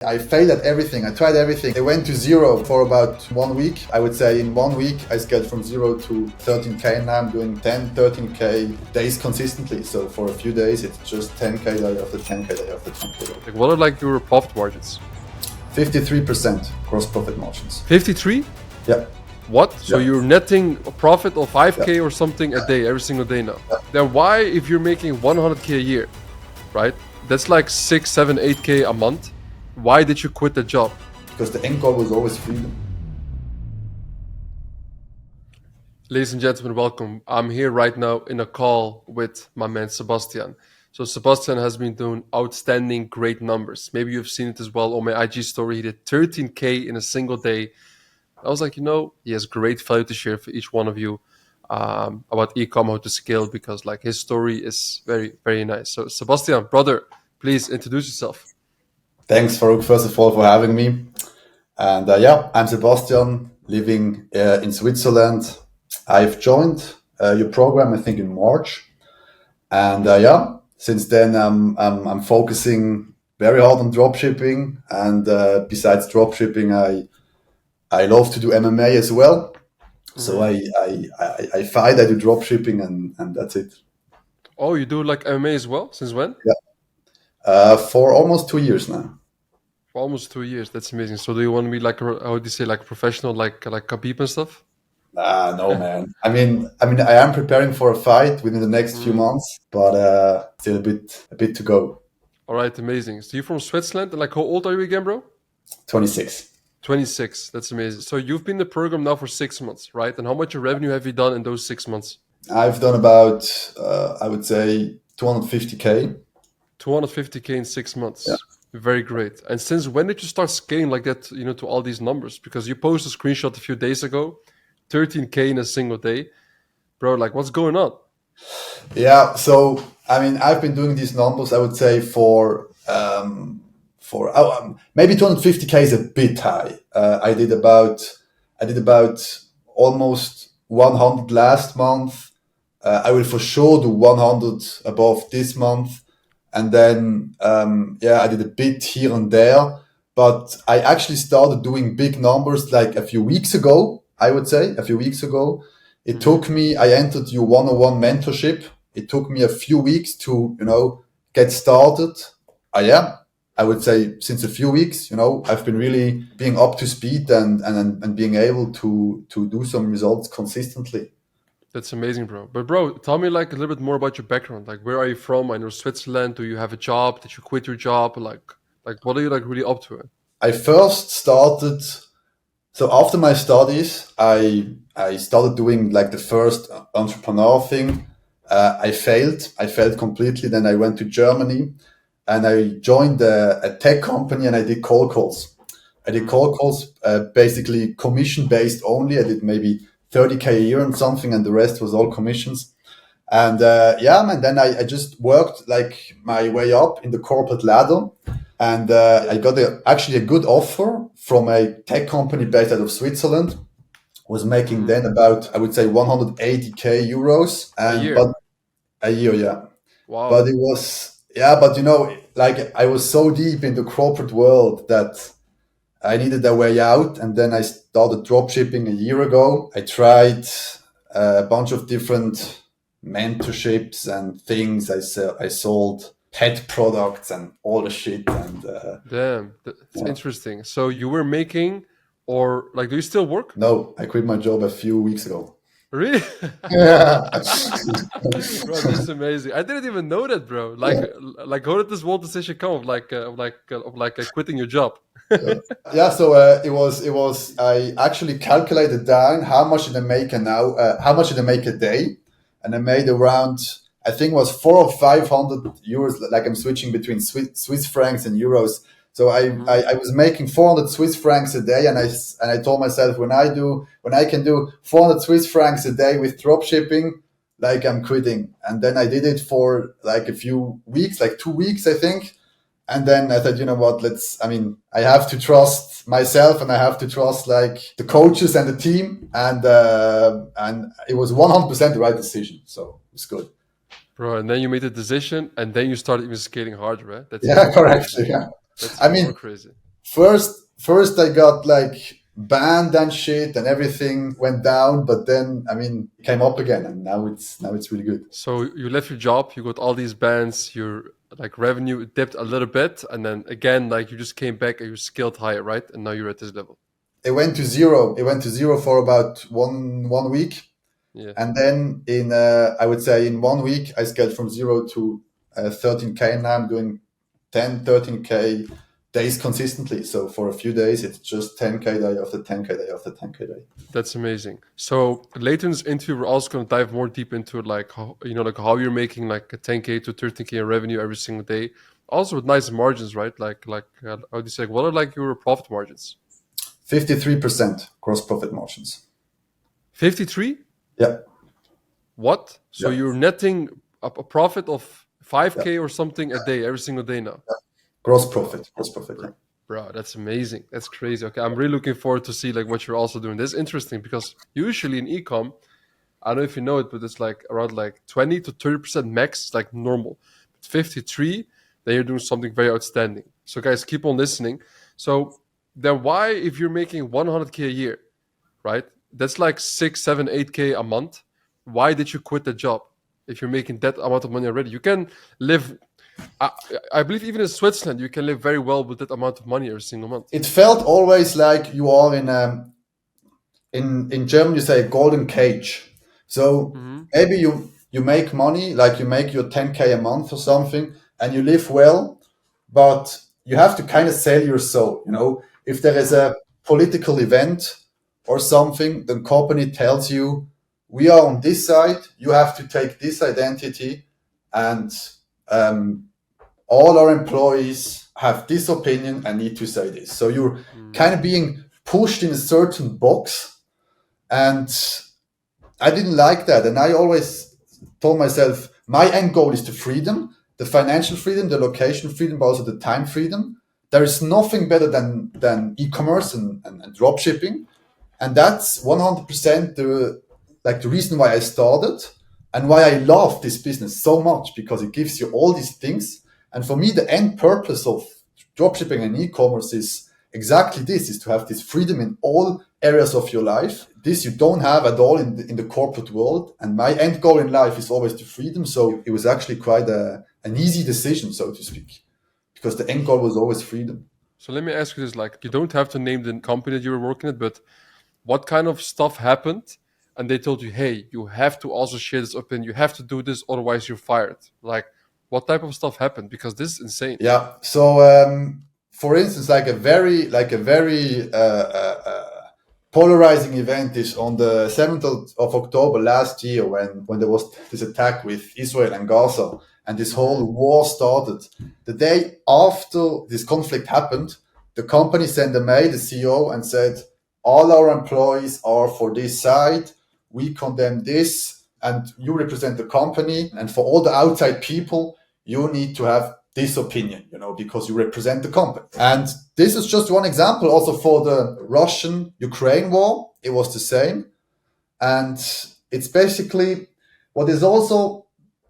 I failed at everything. I tried everything. They went to zero for about 1 week. I would say in 1 week, I scaled from zero to 13K. Now I'm doing 10, 13K days consistently. So for a few days, it's just 10K day after 10K day after 10K day. Like, what are like your profit margins? 53% gross profit margins. 53? Yeah. What? So Yeah. you're netting a profit of 5K or something a day, every single day now. Then why, if you're making 100K a year, right? That's like 6, 7, 8K a month. Why did you quit the job? Because the end goal was always freedom. Ladies and gentlemen, welcome. I'm here right now in a call with my man Sebastian. So Sebastian has been doing outstanding, great numbers. Maybe you've seen it as well on my IG story. He did 13K in a single day. I was like, he has great value to share for each one of you about e-com, how to scale, because like his story is very, very nice. So Sebastian, brother, please introduce yourself. Thanks, Farouk, first of all, for having me. And I'm Sebastian, living in Switzerland. I've joined your program, I think, in March. And since then, I'm focusing very hard on dropshipping. And besides dropshipping, I love to do MMA as well. So I fight, I do dropshipping, and that's it. Oh, you do like MMA as well? Since when? Yeah. For almost 2 years now. For almost 2 years. That's amazing. So do you want to be like, how do you say, like professional, like Khabib and stuff? No, man. I mean, I am preparing for a fight within the next few months, but still a bit to go. All right, amazing. So you're from Switzerland, and like, how old are you again, bro? 26. 26. That's amazing. So you've been in the program now for 6 months, right? And how much revenue have you done in those 6 months? I've done about, I would say, 250K. 250K in 6 months. Yeah. Very great. And since when did you start scaling like that, to all these numbers? Because you posted a screenshot a few days ago, 13K in a single day. Bro, like, what's going on? Yeah, so, I mean, I've been doing these numbers, I would say, for maybe 250K is a bit high. I did about almost 100 last month. I will for sure do 100 above this month. And then, I did a bit here and there, but I actually started doing big numbers like a few weeks ago, I would say, a few weeks ago. It took me, I entered your one-on-one mentorship. It took me a few weeks to, get started. I would say since a few weeks, I've been really being up to speed and being able to do some results consistently. That's amazing, bro. But bro, tell me like a little bit more about your background. Like, where are you from? I know Switzerland. Do you have a job? Did you quit your job? Like what are you like really up to? I first started, so after my studies, I started doing like the first entrepreneur thing. I failed completely. Then I went to Germany and I joined a tech company and I did cold calls. Basically commission based only. I did maybe 30K a year and something, and the rest was all commissions. And man, then I just worked like my way up in the corporate ladder. And I got actually a good offer from a tech company based out of Switzerland. Was making then about, I would say, 180K euros. A year? But a year, yeah. Wow. But it was, but like I was so deep in the corporate world that I needed a way out. And then I started dropshipping a year ago. I tried a bunch of different mentorships and things. I sold pet products and all the shit. And damn, that's interesting. So you were making, or like, do you still work? No, I quit my job a few weeks ago. Really? Yeah. Bro, that's amazing. I didn't even know that, bro. Like how did this whole decision come of quitting your job? So it was. I actually calculated down how much did I make how much did I make a day, and I made around, I think it was 400 or 500 euros. Like I'm switching between Swiss francs and euros. So I was making 400 Swiss francs a day, and I told myself when I can do 400 Swiss francs a day with dropshipping, like I'm quitting. And then I did it for like a few weeks, like 2 weeks, I think. And then I thought, you know what, I have to trust myself and I have to trust like the coaches and the team. And it was 100% the right decision. So it's good. Bro, and then you made the decision and then you started even scaling harder, right? That's correct. Yeah. That's I mean, crazy. First I got like banned and shit, and everything went down. But then, I mean, it came up again, and now it's really good. So you left your job, you got all these bans, your like revenue dipped a little bit, and then again, like you just came back and you scaled higher, right? And now you're at this level. It went to zero. It went to zero for about one week, Yeah, and then in I would say in 1 week I scaled from zero to 13K. Now I'm doing 10, 13K days consistently. So for a few days it's just 10K day after 10K day after 10K day. that's amazing. So later in this interview, we're also going to dive more deep into like how, like how you're making like a 10K to 13K in revenue every single day, also with nice margins, right? Like how do you say? What are like your profit margins? 53% gross profit margins. 53? Yeah, What? So yeah, you're netting a profit of yeah. 5K or something a day, every single day now. Gross profit. Yeah. Bro, that's amazing. That's crazy. Okay, I'm really looking forward to see like what you're also doing. This is interesting because usually in ecom, I don't know if you know it, but it's like around like 20 to 30% max, like normal. But 53, then you're doing something very outstanding. So guys, keep on listening. So then why, if you're making 100K a year, right? That's like 6, 7, 8K a month. Why did you quit the job? If you're making that amount of money already, you can live. I, I believe even in Switzerland, you can live very well with that amount of money every single month. It felt always like you are in German you say golden cage. So Mm-hmm. maybe you make money, like you make your 10K a month or something, and you live well, but you have to kind of sell your soul. If there is Mm-hmm. a political event or something, the company tells you, we are on this side, you have to take this identity, and um, all our employees have this opinion and need to say this. So you're kind of being pushed in a certain box, and I didn't like that. And I always told myself, my end goal is the freedom, the financial freedom, the location freedom, but also the time freedom. There is nothing better than e-commerce and drop shipping. And that's 100% the reason why I started and why I love this business so much, because it gives you all these things. And for me, the end purpose of dropshipping and e-commerce is exactly this: is to have this freedom in all areas of your life. This you don't have at all in the corporate world. And my end goal in life is always the freedom. So it was actually quite an easy decision, so to speak, because the end goal was always freedom. So let me ask you this: like, you don't have to name the company that you were working at, but what kind of stuff happened? And they told you, hey, you have to also share this opinion. You have to do this, otherwise you're fired. Like, what type of stuff happened? Because this is insane. Yeah. So, for instance, like a very polarizing event is on the 7th of October last year, when there was this attack with Israel and Gaza, and this Mm-hmm. whole war started. The day after this conflict happened, the company sent a mail, the CEO, and said, all our employees are for this side. We condemn this, and you represent the company. And for all the outside people, you need to have this opinion, because you represent the company. And this is just one example. Also for the Russian-Ukraine war, it was the same. And it's basically what is also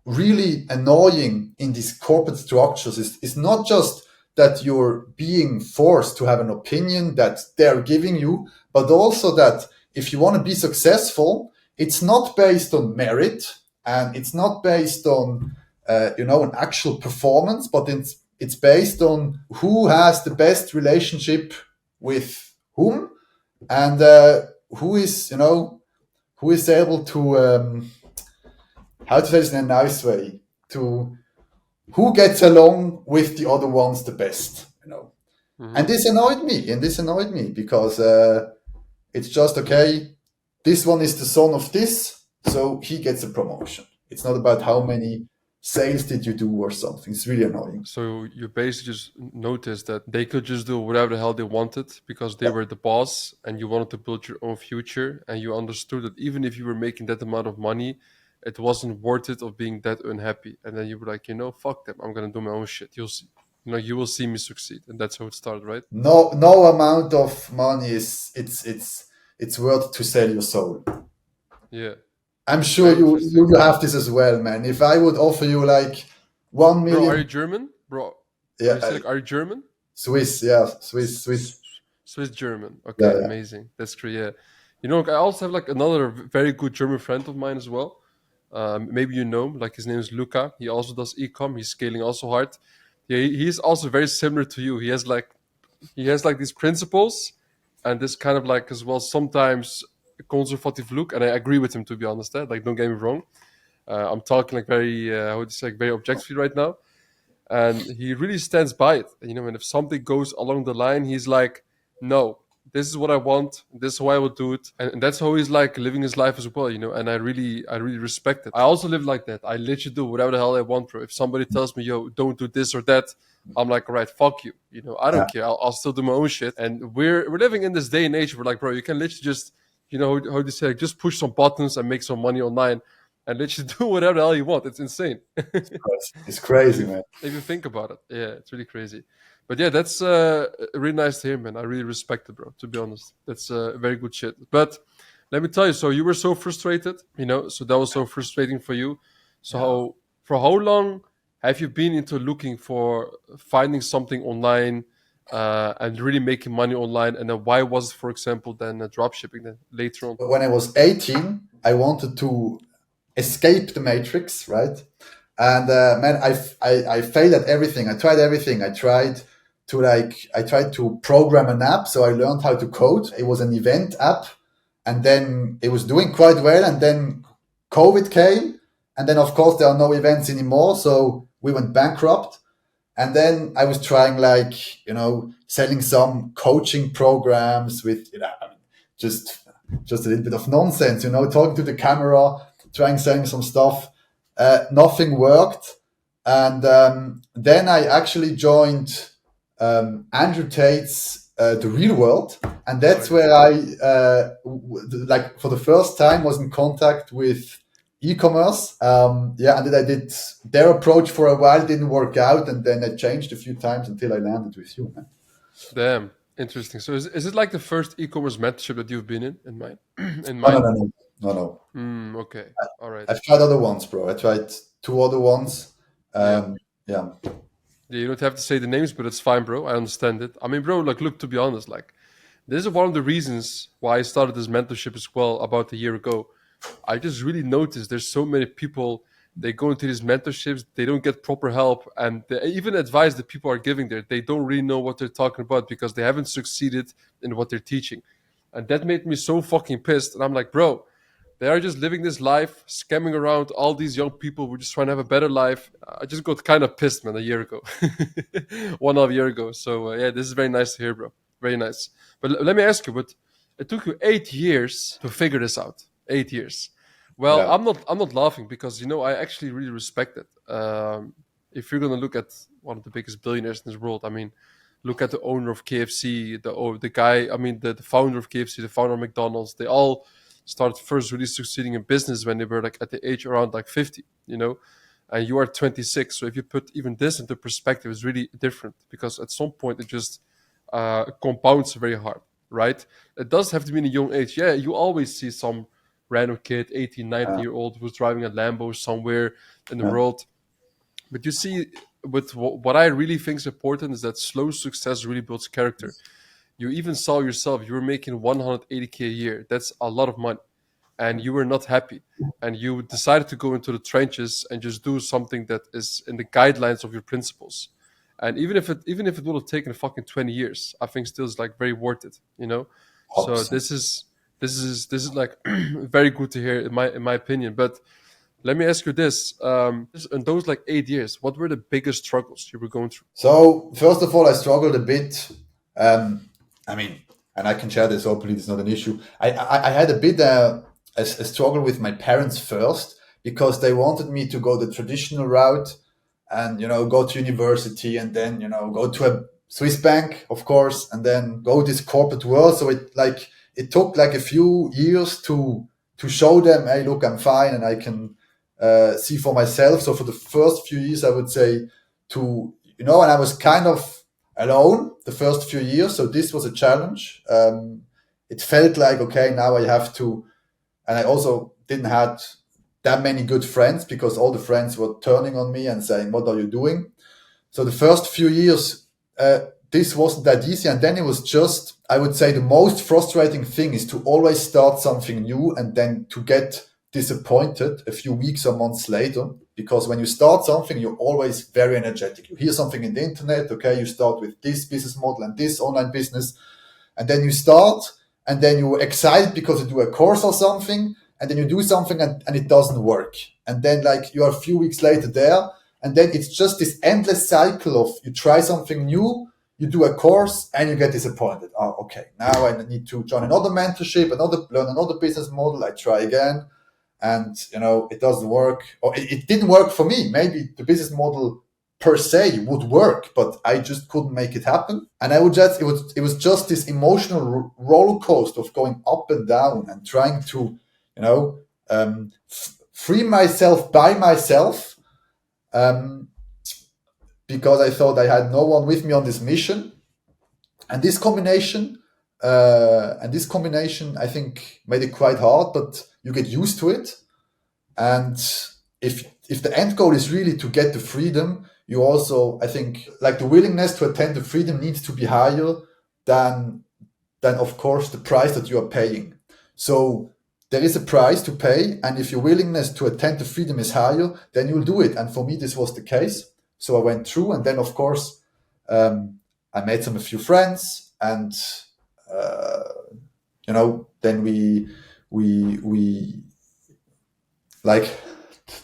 really annoying in these corporate structures is not just that you're being forced to have an opinion that they're giving you, but also that if you want to be successful, it's not based on merit, and it's not based on an actual performance, but it's based on who has the best relationship with whom, and who is able to how to say this in a nice way, to who gets along with the other ones the best. Mm-hmm. And this annoyed me because it's just okay. This one is the son of this, so he gets a promotion. It's not about how many sales did you do or something. It's really annoying. So you basically just noticed that they could just do whatever the hell they wanted because they Yeah. were the boss and you wanted to build your own future. And you understood that even if you were making that amount of money, it wasn't worth it of being that unhappy. And then you were like, fuck them. I'm going to do my own shit. You'll see. You will see me succeed. And that's how it started, right? No amount of money is it's worth to sell your soul. Yeah. I'm sure Very you interesting. have this as well, man. If I would offer you like one Bro, are million, you German? Bro, are yeah, you still like, are you German? Swiss, yeah, S- Swiss. S- Swiss German. Yeah, Okay, yeah, amazing. That's great. Yeah. You know, I also have like another very good German friend of mine as well. Maybe you know him. Like his name is Luca. He also does e-com. He's scaling also hard. Yeah, he's also very similar to you. He has like these principles and this kind of like as well sometimes conservative look. And I agree with him to be honest. Like don't get me wrong. I'm talking like very how would you say like very objectively right now, and he really stands by it. And if something goes along the line, he's like, "No, this is what I want. This is how I will do it," and that's how he's like living his life as well. And I really respect it. I also live like that. I literally do whatever the hell I want, bro. If somebody tells me, "Yo, don't do this or that," I'm like, "All right, fuck you." I yeah. don't care. I'll still do my own shit. And we're living in this day and age where like, bro, you can literally just how do you say like, just push some buttons and make some money online and literally do whatever the hell you want. It's insane. It's if crazy, you man. if you think about it, yeah, it's really crazy. But yeah, that's really nice to hear, man. I really respect it, bro. To be honest, that's very good shit. But let me tell you, so you were so frustrated, so that was so frustrating for you. So Yeah. for how long have you been into looking for finding something online and really making money online? And then why was, for example, then drop shipping then later on? When I was 18, I wanted to escape the matrix, right? And man, I failed at everything. I tried everything. I tried to program an app, so I learned how to code. It was an event app, and then it was doing quite well. And then COVID came, and then of course there are no events anymore, so we went bankrupt. And then I was trying selling some coaching programs with just just a little bit of nonsense, talking to the camera, trying selling some stuff. Nothing worked, and then I actually joined Andrew Tate's The Real World, and Oh that's yeah. where I like for the first time was in contact with e-commerce. Yeah, and then I did their approach for a while, didn't work out, and then I changed a few times until I landed with you, man. Damn, interesting. So is it like the first e-commerce mentorship that you've been in mine? In No, no, mine? no, no, no, no. Okay. All right. I've tried other ones, bro. I tried two other ones. Yeah. Yeah, Yeah, you don't have to say the names, but it's fine, bro. I understand it. I mean, bro, like, look, to be honest, like, this is one of the reasons why I started this mentorship as well about a year ago. I just really noticed there's so many people, they go into these mentorships, they don't get proper help, and even advice that people are giving there, they don't really know what they're talking about because they haven't succeeded in what they're teaching. And that made me so fucking pissed. And I'm like, bro, they are just living this life, scamming around all these young people who are just trying to have a better life. I just got kind of pissed, man, a year ago, 1.5 year ago. So yeah, this is very nice to hear, bro. Very nice. But let me ask you, but it took you 8 years to figure this out. 8 years. Well, yeah. I'm not laughing because I actually really respect it. If you're gonna look at one of the biggest billionaires in this world, I mean, look at the owner of KFC, the guy, I mean, the founder of KFC, the founder of McDonald's. They all started first really succeeding in business when they were like at the age around like 50, and you are 26. So if you put even this into perspective, it's really different because at some point it just compounds very hard, right? It does have to be in a young age. Yeah, you always see some random kid, 18, 19-year old who's driving a Lambo somewhere in the Yeah. world. But you see, with what I really think is important is that slow success really builds character. You even saw yourself, you were making 180K a year. That's a lot of money. And you were not happy. And you decided to go into the trenches and just do something that is in the guidelines of your principles. And even if it would have taken fucking 20 years, I think still is like very worth it. So 100%. this is like very good to hear in my opinion. But let me ask you this: in those like 8 years, what were the biggest struggles you were going through? So first of all, I struggled a bit. I mean, and I can share this openly. It's not an issue. I had a bit a struggle with my parents first because they wanted me to go the traditional route and go to university and then go to a Swiss bank, of course, and then go this corporate world. So it took like a few years to show them, hey, look, I'm fine and I can see for myself. So for the first few years, I would say and I was kind of alone the first few years. So this was a challenge. It felt like, okay, now I have to, and I also didn't have that many good friends because all the friends were turning on me and saying, what are you doing? So the first few years, this wasn't that easy. And then it was just, I would say, the most frustrating thing is to always start something new and then to get disappointed a few weeks or months later. Because when you start something, you're always very energetic. You hear something in the internet, okay, you start with this business model and this online business, and then you start, and then you're excited because you do a course or something, and then you do something and it doesn't work. And then like you're a few weeks later there, and then it's just this endless cycle of you try something new, you do a course, and you get disappointed. Oh, okay, now I need to join another mentorship, learn another business model. I try again, and it doesn't work, or it didn't work for me. Maybe the business model per se would work, but I just couldn't make it happen. And it was just this emotional roller coaster of going up and down and trying to free myself by myself, um, because I thought I had no one with me on this mission. And this combination, I think, made it quite hard, but you get used to it. And if the end goal is really to get the freedom, you also, I think, like the willingness to attain the freedom needs to be higher than of course the price that you are paying. So there is a price to pay, and if your willingness to attain the freedom is higher, then you'll do it. And for me, this was the case. So I went through, and then of course I made a few friends, and then we like,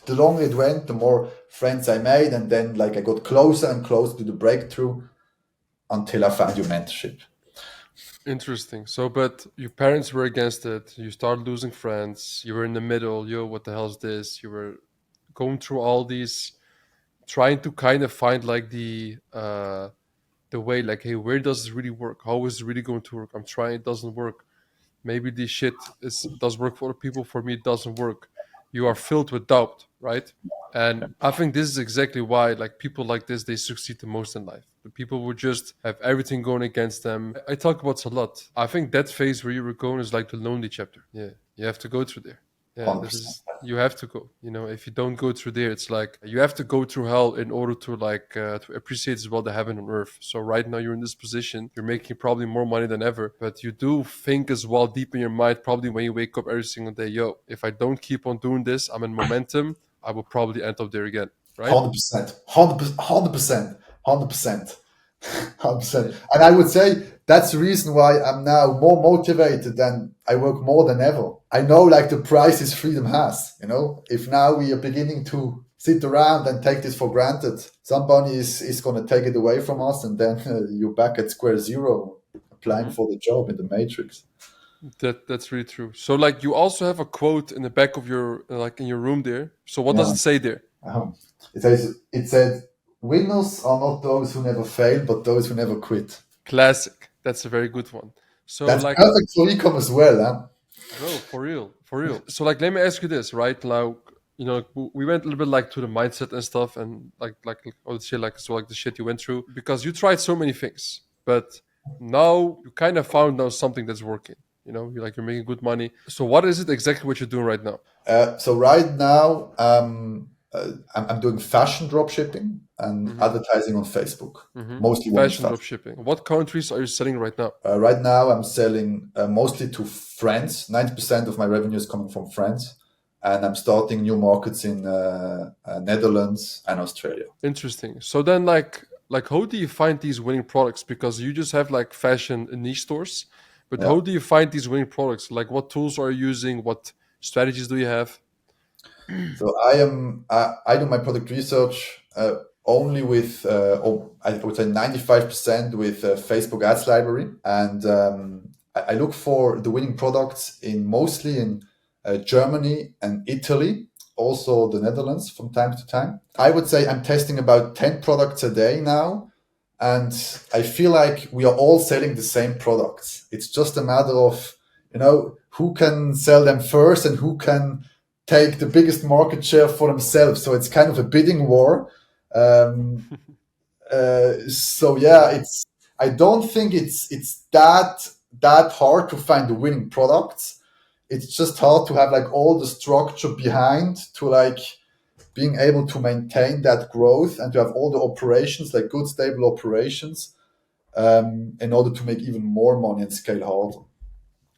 the longer it went, the more friends I made, and then like I got closer and closer to the breakthrough until I found your mentorship. Interesting. So, but your parents were against it. You started losing friends. You were in the middle. Yo, what the hell is this? You were going through all these, trying to kind of find like the way, like, hey, where does this really work? How is it really going to work? I'm trying, it doesn't work. Maybe this shit does work for other people. For me, it doesn't work. You are filled with doubt, right? And I think this is exactly why, like, people like this, they succeed the most in life. The people who just have everything going against them. I talk about this a lot. I think that phase where you were going is like the lonely chapter. Yeah, you have to go through there. Yeah, this 100%. is, you have to go. If you don't go through there, it's like you have to go through hell in order to to appreciate as well the heaven on earth. So right now you're in this position, you're making probably more money than ever, but you do think as well deep in your mind, probably when you wake up every single day, yo, if I don't keep on doing this, I'm in momentum, I will probably end up there again, right? 100%, 100%, 100%, 100%. And I would say that's the reason why I'm now more motivated and I work more than ever. I know like the prices freedom has, if now we are beginning to sit around and take this for granted, somebody is going to take it away from us, and then you're back at square zero applying for the job in the matrix. That's really true. So like you also have a quote in the back of your like in your room there. So what does Yeah. it say there? It said, winners are not those who never fail, but those who never quit. Classic. That's a very good one. So That's like, perfect for e-com as well, huh? bro, for real, for real. So like, let me ask you this, right? Now, we went a little bit like to the mindset and stuff, and like I would say like, so like the shit you went through, because you tried so many things, but now you kind of found now something that's working. You're making good money. So what is it exactly what you're doing right now? So right now, I'm doing fashion dropshipping and advertising on Facebook, mostly women's Fashion fashion. dropshipping. What countries are you selling right now? Right now, I'm selling mostly to France. 90% of my revenue is coming from France, and I'm starting new markets in Netherlands and Australia. Interesting. So then, like, how do you find these winning products? Because you just have like fashion niche stores, but Yeah. how do you find these winning products? Like, what tools are you using? What strategies do you have? So I do my product research only with I would say 95% with Facebook Ads Library, and I look for the winning products mostly in Germany and Italy, also the Netherlands from time to time. I would say I'm testing about 10 products a day now, and I feel like we are all selling the same products. It's just a matter of who can sell them first and who can take the biggest market share for themselves. So it's kind of a bidding war. So yeah, I don't think it's that hard to find the winning products. It's just hard to have like all the structure behind to like being able to maintain that growth and to have all the operations, like good stable operations, in order to make even more money and scale harder.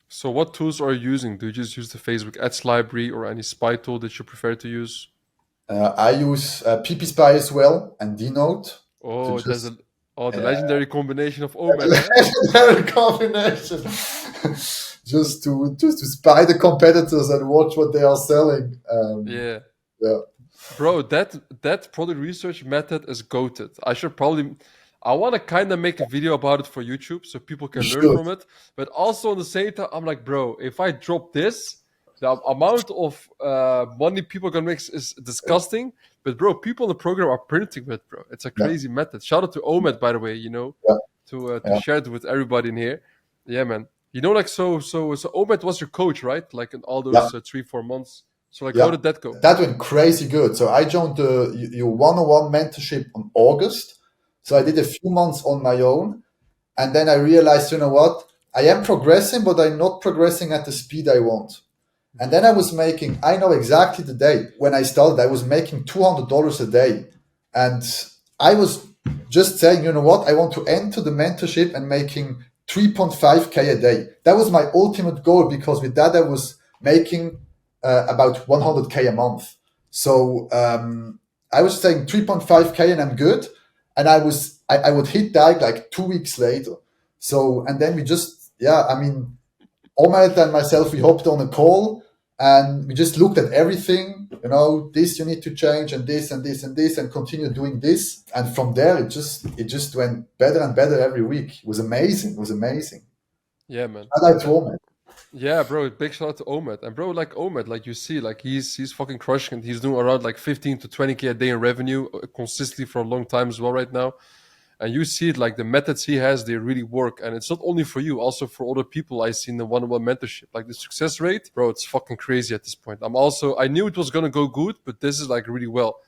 So what tools are you using? Do you just use the Facebook Ads library or any spy tool that you prefer to use? I use PP Spy as well and Dnote to Oh, there's a just the legendary combination of OMED, huh? legendary combination. just to spy the competitors and watch what they are selling. Yeah. Yeah, Bro, that product research method is goated. I want to kind of make a video about it for YouTube so people you can learn should. from it. But also on the same time, I'm like, bro, if I drop this, the amount of money people can make is disgusting. But bro, people in the program are printing with, bro. It's a Yeah, crazy method. Shout out to Omed, by the way. yeah, To yeah, share it with everybody in here. Yeah, man. Like so. Omed was your coach, right? Like in all yeah. those 3-4 months. So like, how Yeah, did that go? that went crazy good. So I joined your one-on-one mentorship on August. So I did a few months on my own, and then I realized, you know what? I am progressing, but I'm not progressing at the speed I want. And then I was making, I know exactly the day when I started, I was making $200 a day. And I was just saying, you know what? I want to enter the mentorship and making 3.5K a day. That was my ultimate goal because with that, I was making about 100K a month. So I was saying 3.5K and I'm good. And I would hit that like 2 weeks later. So, and then we just, yeah, I mean, Omar and myself, we hopped on a call and we just looked at everything, this you need to change and this and this and this and continue doing this. And from there, it just went better and better every week. It was amazing. It was amazing. Yeah, man. Shout out to Omar. Yeah, bro. Big shout out to Omed. And bro, like Omed, like you see, like he's fucking crushing it. He's doing around like 15 to 20K a day in revenue consistently for a long time as well right now. And you see it like the methods he has, they really work. And it's not only for you, also for other people I see in the one-on-one mentorship. Like the success rate, bro, it's fucking crazy at this point. I knew it was gonna go good, but this is like really well.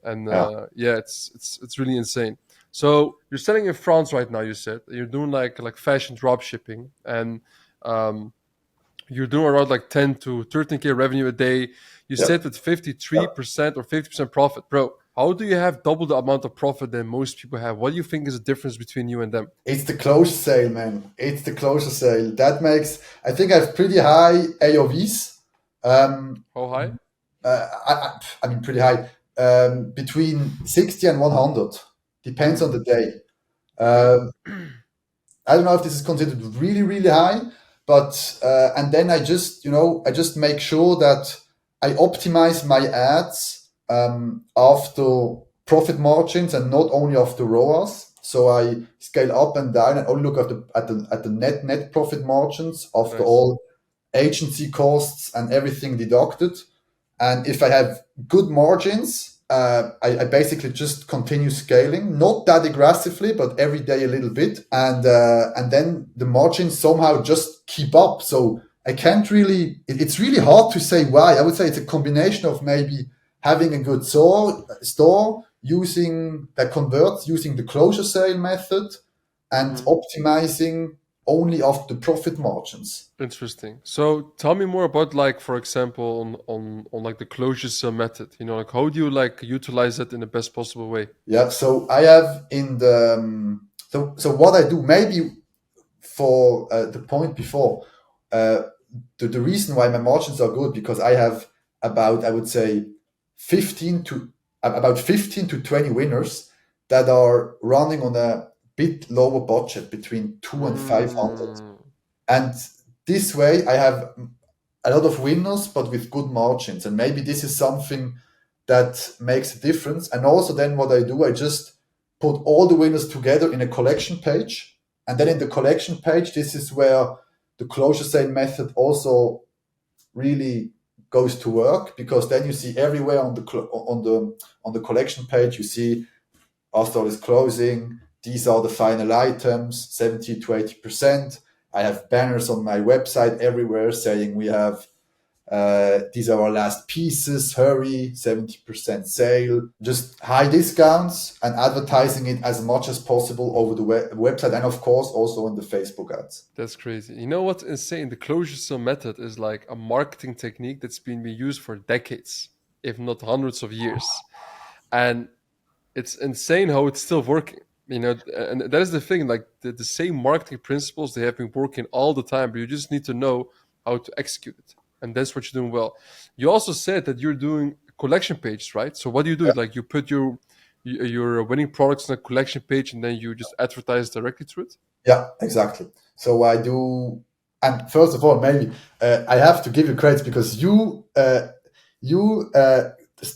And Yeah. yeah, it's really insane. So you're selling in France right now, you said. You're doing like fashion drop shipping and um you're doing around like 10 to 13K revenue a day. You Yep. said with 53% or 50% profit. Bro, how do you have double the amount of profit than most people have? What do you think is the difference between you and them? It's the closure sale, man. It's the closure sale. That makes, I think I have pretty high AOVs. Um, How high? I mean, pretty high. Between 60 and 100. Depends on the day. Okay. Um, I don't know if this is considered really, really high, but and then I just make sure that I optimize my ads after profit margins and not only after ROAS. So I scale up and down and only look at the net profit margins after Nice. all agency costs and everything deducted. And if I have good margins, I basically just continue scaling, not that aggressively, but every day a little bit, and then the margins somehow just keep up. So I can't really. It's really hard to say why. I would say it's a combination of maybe having a good store using that converts using the closure sale method and Hmm. optimizing only of the profit margins. Interesting. So tell me more about like, for example, on like the closure sale method. Like how do you like utilize it in the best possible way? Yeah, so I have in the so what I do maybe for the point before uh, the reason why my margins are good because I have about I would say 15 to about 15 to 20 winners that are running on a bit lower budget between 2 and 500, Mm, and this way I have a lot of winners but with good margins, and maybe this is something that makes a difference. And also then what I do, I just put all the winners together in a collection page, and then in the collection page this is where the closure sale method also really goes to work, because then you see everywhere on the collection page you see our store is closing. These are the final items, 70 to 80%. I have banners on my website everywhere saying we have these are our last pieces, hurry, 70% sale, just high discounts and advertising it as much as possible over the website and, of course, also in the Facebook ads. that's crazy. You know what's insane? The closure sale method is like a marketing technique that's been used for decades, if not hundreds of years. And it's insane how it's still working. And that is the thing. Like the same marketing principles, they have been working all the time, but you just need to know how to execute it, and that's what you're doing well. You also said that you're doing collection pages, right? So what do you do? Yeah, Like you put your winning products on a collection page, and then you just advertise directly through it. yeah, exactly. So I do, and first of all, maybe I have to give you credit because you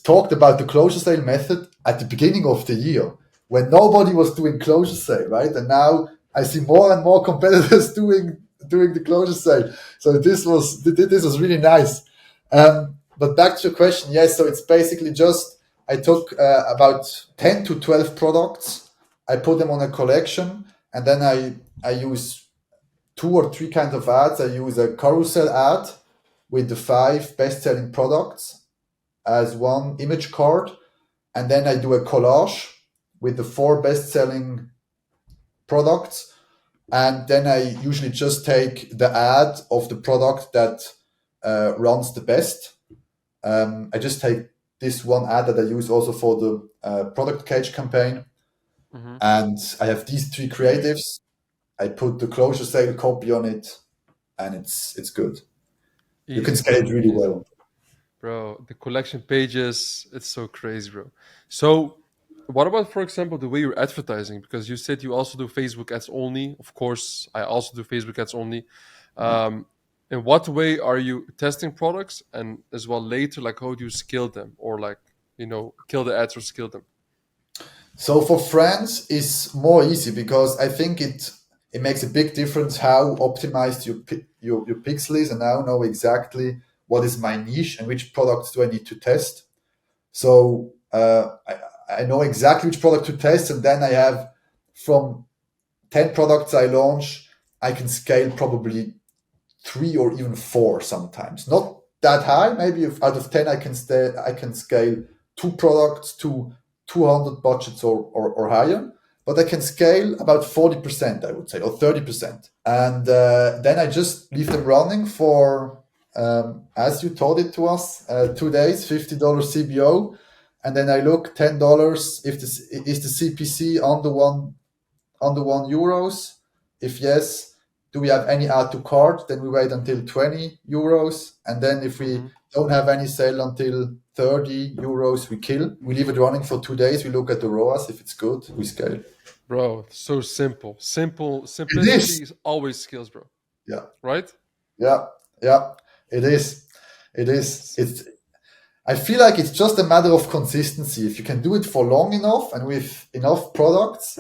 talked about the closure sale method at the beginning of the year when nobody was doing closure sale, right? And now I see more and more competitors doing the closure sale. So this was really nice. But back to your question, yes. So it's basically just I took about 10 to 12 products, I put them on a collection, and then I use two or three kinds of ads. I use a carousel ad with the 5 best-selling products as one image card, and then I do a collage with the 4 best-selling products, and then I usually just take the ad of the product that runs the best. I just take this one ad that I use also for the product cage campaign, Mm-hmm. and I have these 3 creatives. I put the closure sale copy on it, and it's good. You can Easy, scale bro. it really Easy. well. Bro, the collection pages, it's so crazy, bro. So, what about, for example, the way you're advertising? Because you said you also do Facebook ads only. Of course, I also do Facebook ads only. Um, in what way are you testing products, and as well later, like how do you scale them, or like kill the ads or scale them? So for France, it's more easy because I think it makes a big difference how optimized your pixel is, and I now know exactly what is my niche and which products do I need to test. So I know exactly which product to test, and then I have from 10 products I launch, I can scale probably 3 or even 4 sometimes. Not that high. Maybe if out of 10, I can scale 2 products to 200 budgets or higher. But I can scale about 40%, I would say, or 30%. And then I just leave them running for, as you taught it to us, 2 days, $50 CBO. And then I look $10 if this is the CPC under 1 euros. If yes, do we have any add to cart? Then we wait until 20 euros. And then if we Hmm. don't have any sale until 30 euros, we kill. We leave it running for 2 days. We look at the ROAS. If it's good, we scale. Bro, so simple. Simple. It Simplicity is. is always skills, bro. Yeah. Right? Yeah. Yeah. It is. It is. I feel like it's just a matter of consistency. If you can do it for long enough and with enough products,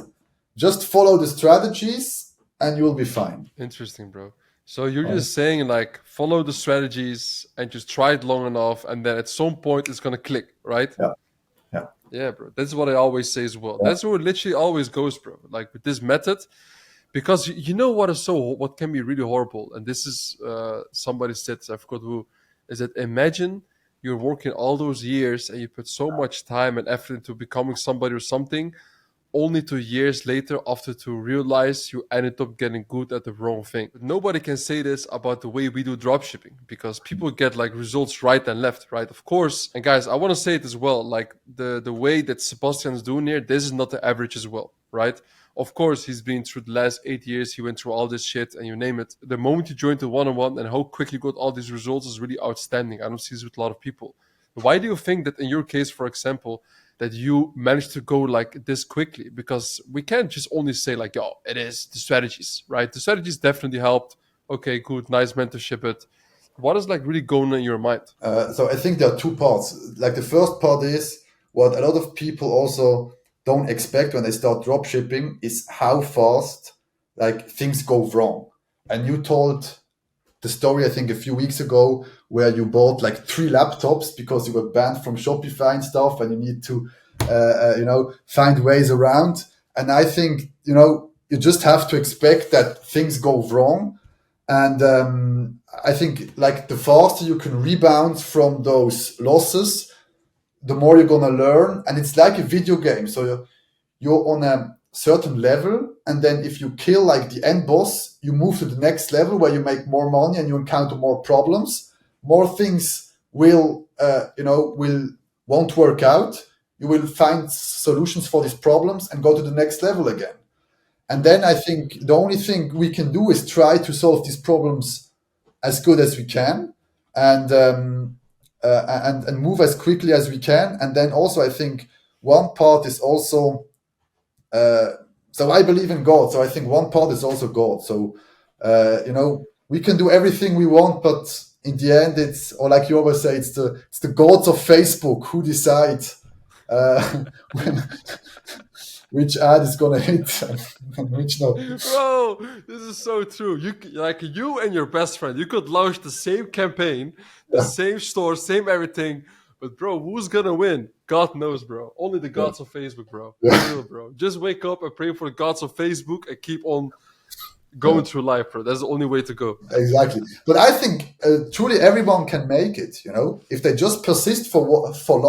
just follow the strategies and you'll be fine. Interesting, bro. So you're Honestly. just saying like follow the strategies and just try it long enough, and then at some point it's gonna click, right? Yeah. Yeah. Yeah, bro. That's what I always say as well. Yeah. That's where it literally always goes, bro. Like with this method, because you know what can be really horrible, and this is somebody said, I forgot who, is that imagine you're working all those years and you put so much time and effort into becoming somebody or something, only 2 years later after to realize you ended up getting good at the wrong thing. Nobody can say this about the way we do dropshipping because people get like results right and left, right? Of course. And guys, I want to say it as well. Like the way that Sebastian is doing here, this is not the average as well, right? Of course, he's been through the last 8 years. He went through all this shit and you name it. The moment you joined the one-on-one and how quickly you got all these results is really outstanding. I don't see this with a lot of people. Why do you think that in your case, for example, that you managed to go like this quickly? Because we can't just only say like, yo, it is the strategies, right? The strategies definitely helped. Okay, good, nice mentorship. But what is like really going on in your mind? So I think there are 2 parts. Like the first part is what a lot of people also don't expect when they start drop shipping is how fast like things go wrong. And you told the story I think a few weeks ago where you bought like 3 laptops because you were banned from Shopify and stuff, and you need to find ways around. And I think you just have to expect that things go wrong, and I think like the faster you can rebound from those losses, the more you're gonna learn. And it's like a video game. So you're on a certain level, and then if you kill like the end boss, you move to the next level where you make more money and you encounter more problems. More things will won't work out. you will find solutions for these problems and go to the next level again. And then I think the only thing we can do is try to solve these problems as good as we can, and and move as quickly as we can. And then also I think one part is also, uh, so I believe in God. So I think one part is also God. So we can do everything we want, but in the end, it's, or like you always say, it's the gods of Facebook who decide when, which ad is gonna hit and which not. Bro, this is so true. You and your best friend, you could launch the same campaign, the Yeah, same store, same everything. But bro, who's gonna win? God knows, bro. Only the yeah, gods of Facebook, bro. For yeah, real, bro. Just wake up and pray for the gods of Facebook and keep on yeah, going through life, bro. That's the only way to go. exactly. But I think truly everyone can make it. If they just persist for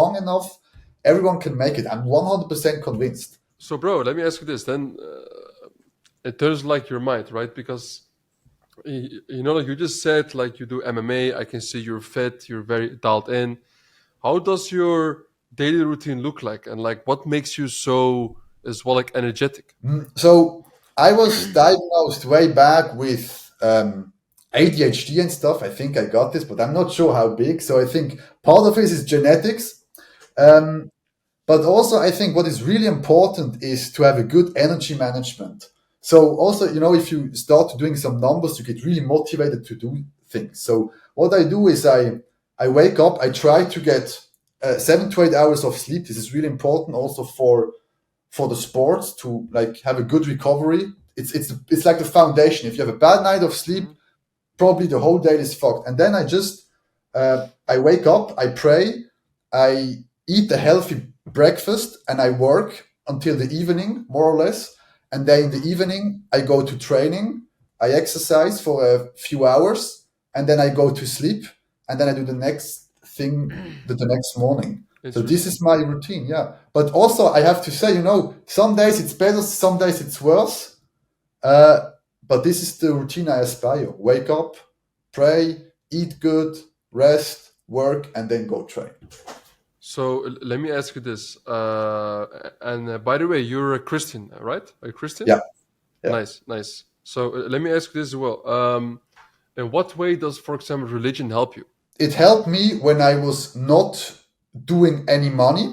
long enough, everyone can make it. I'm 100% convinced. So, bro, let me ask you this then. It turns like your mind, right? Because like you just said, like you do MMA. I can see you're fit. You're very dialed in. How does your daily routine look like, and like what makes you so as well like energetic? So I was diagnosed way back with ADHD and stuff. I think I got this, but I'm not sure how big. So I think part of it is genetics. Um, But also, I think what is really important is to have a good energy management. So also, if you start doing some numbers, you get really motivated to do things. So what I do is I wake up, I try to get 7 to 8 hours of sleep. This is really important also for the sports to like have a good recovery. It's like the foundation. If you have a bad night of sleep, Mhm. probably the whole day is fucked. And then I wake up, I pray, I eat a healthy breakfast, and I work until the evening, more or less. And then in the Mhm. evening, I go to training, I exercise for a few hours, and then I go to sleep, and then I do the next thing the next morning. So this Interesting. is my routine, yeah. But also, I have to say, some days it's better, some days it's worse. Uh, but this is the routine I aspire. Wake up, pray, eat good, rest, work, and then go train. So let me ask you this. And by the way, you're a Christian, right? Are you Christian? Yeah, yeah. Nice, nice. So let me ask you this as well. In what way does, for example, religion help you? It helped me when I was not doing any money,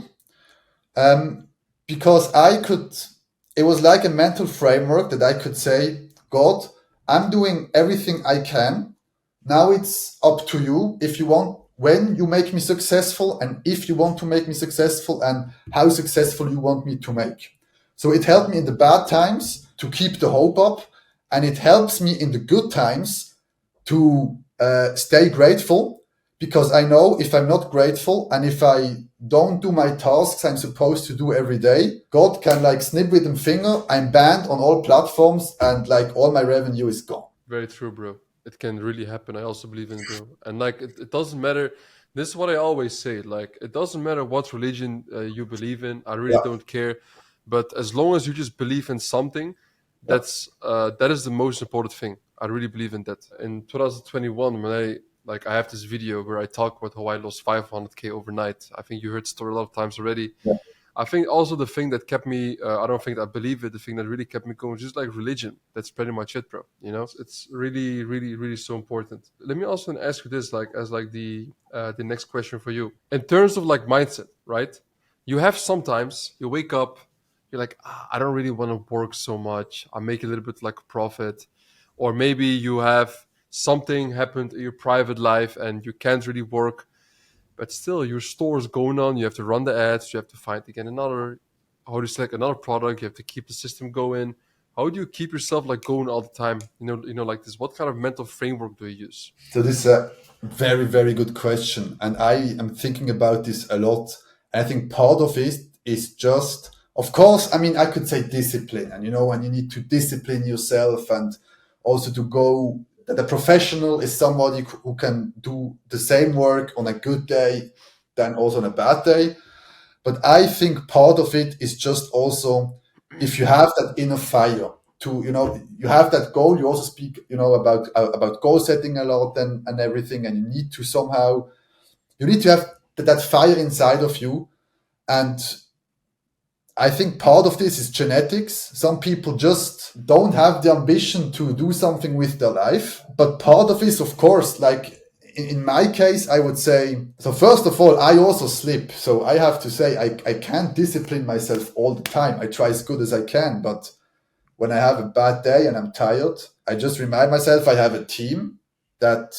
um, because it was like a mental framework that I could say, God, I'm doing everything I can. Now it's up to you if you want, when you make me successful, and if you want to make me successful, and how successful you want me to make. So it helped me in the bad times to keep the hope up, and it helps me in the good times to stay grateful, because I know if I'm not grateful and if I don't do my tasks I'm supposed to do every day, God can like snip with a finger. I'm banned on all platforms and like all my revenue is gone. Very true, bro. It can really happen. I also believe in, bro. And like, it doesn't matter. This is what I always say. Like, it doesn't matter what religion you believe in. I really Yeah, don't care. But as long as you just believe in something, yeah. that is the most important thing. I really believe in that. In 2021, when I have this video where I talk about how I lost 500K overnight. I think you heard the story a lot of times already. Yeah. I think also the thing that kept me, I don't think I believe it, the thing that really kept me going, just like religion. That's pretty much it, bro. It's really, really, really so important. Let me also ask you this, like, as like the next question for you. In terms of like mindset, right? You have sometimes, you wake up, you're like, I don't really want to work so much. I make a little bit like profit. Or maybe you have something happened in your private life and you can't really work, but still your store is going on. You have to run the ads. You have to find again another, how to select another product. You have to keep the system going. How do you keep yourself like going all the time? Like this. What kind of mental framework do you use? So this is a very, very good question. And I am thinking about this a lot. And I think part of it is just, of course, I mean, I could say discipline. And, and you need to discipline yourself, and also to go, that a professional is somebody who can do the same work on a good day than also on a bad day. But I think part of it is just also, if you have that inner fire to, you have that goal. You also speak, about goal setting a lot and everything, and you need to have that fire inside of you. And I think part of this is genetics. Some people just don't have the ambition to do something with their life. But part of it is, of course, like in my case, I would say, so first of all, I also slip. So I have to say, I can't discipline myself all the time. I try as good as I can. But when I have a bad day and I'm tired, I just remind myself I have a team that,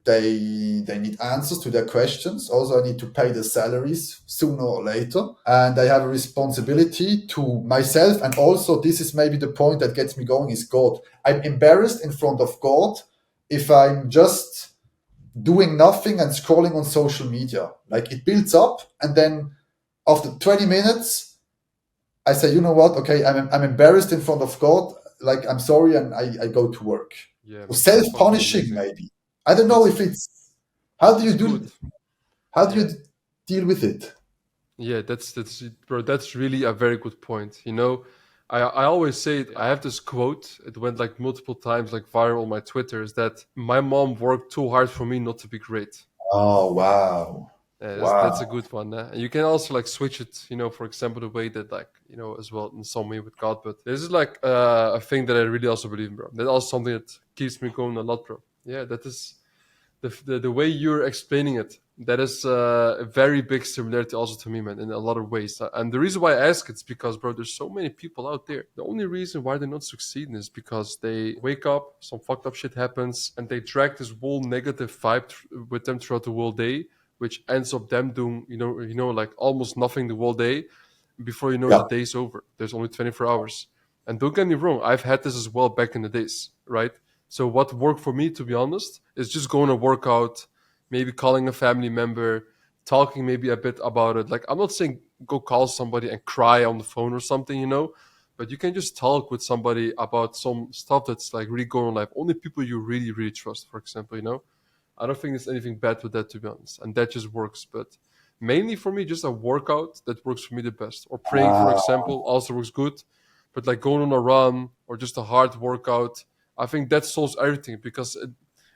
they need answers to their questions. Also, I need to pay the salaries sooner or later, and I have a responsibility to myself. And also, this is maybe the point that gets me going, is God. I'm embarrassed in front of God if I'm just doing nothing and scrolling on social media. Like, it builds up, and then after 20 minutes I say, you know what? Okay, I'm embarrassed in front of God. Like, I'm sorry, and I go to work. Yeah, Or that's fucking self-punishing, amazing. maybe. I don't know That's if it's. How do you that's good. do? How do Yeah. you deal with it? Yeah, that's bro. That's really a very good point. I always say it, I have this quote. It went like multiple times, like viral on my Twitter. Is that my mom worked too hard for me not to be great. Oh wow, That's a wow. good one. And you can also like switch it. For example, the way that like as well in some way with God. But this is like a thing that I really also believe in, bro. That's also something that keeps me going a lot, bro. Yeah, that is the way you're explaining it, that is a very big similarity also to me, man, in a lot of ways. And the reason why I ask it's because, bro, there's so many people out there. The only reason why they're not succeeding is because they wake up, some fucked up shit happens, and they drag this whole negative vibe with them throughout the whole day, which ends up them doing, like almost nothing the whole day. Before you know, the Yeah. day's over. There's only 24 hours. And don't get me wrong, I've had this as well back in the days, right? So what worked for me, to be honest, is just going to work out, maybe calling a family member, talking maybe a bit about it. Like, I'm not saying go call somebody and cry on the phone or something, but you can just talk with somebody about some stuff that's like really going on in life. Only people you really, really trust, for example. I don't think there's anything bad with that, to be honest. And that just works. But mainly for me, just a workout that works for me the best. Or praying, for Uh, example, also works good. But like going on a run or just a hard workout, I think that solves everything because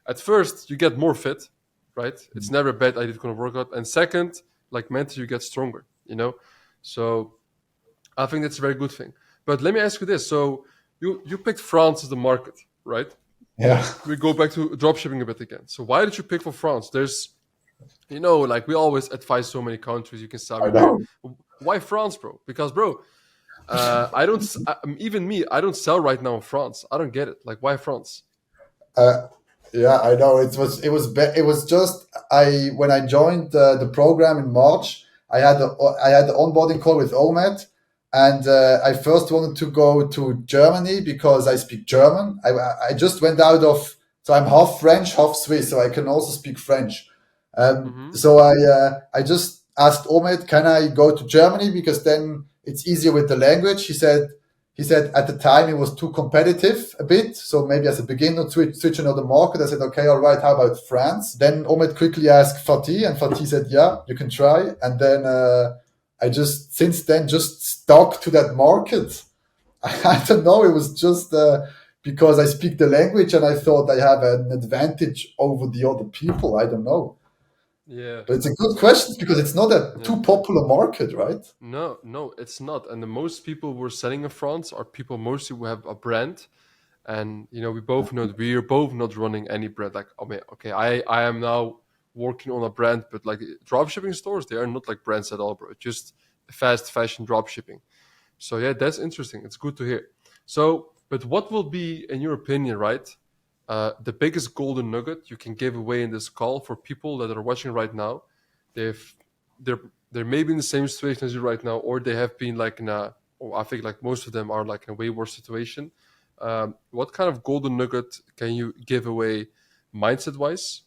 at first you get more fit, right? It's never a bad idea to go to workout. And second, like mentally, you get stronger. So I think that's a very good thing. But let me ask you this. So you picked France as the market, right? yeah. We go back to dropshipping a bit again. So why did you pick for France? There's, like we always advise so many countries you can sell I everywhere. know. Why France, bro? Because, bro, I don't, even me, I don't sell right now in France. I don't get it. Like, why France? Uh, yeah, I know. It was just I when I joined the program in March. I had the onboarding call with Omed, and I first wanted to go to Germany because I speak German. I just went out of, so I'm half French, half Swiss, so I can also speak French. Mm-hmm. So I just asked Omed, can I go to Germany because then it's easier with the language. He said at the time it was too competitive a bit, so maybe as a beginner switch another market. I said, okay, all right, how about France? Then Omed quickly asked Fatih, and Fatih said, yeah, you can try. And then I just since then just stuck to that market. I don't know. It was just because I speak the language and I thought I have an advantage over the other people. I don't know. Yeah. But it's a good question because it's not a Yeah. too popular market, right? No, no, it's not. And the most people who are selling in France are people mostly who have a brand. And we both know that we are both not running any brand. Like, I mean, okay, I am now working on a brand, but like dropshipping stores, they are not like brands at all, bro. It's just fast fashion dropshipping. So yeah, that's interesting. It's good to hear. So, but what will be, in your opinion, right, the biggest golden nugget you can give away in this call for people that are watching right now? They've they're they're maybe in the same situation as you right now, or they have been like in a, or I think like most of them are like in a way worse situation. What kind of golden nugget can you give away, mindset wise,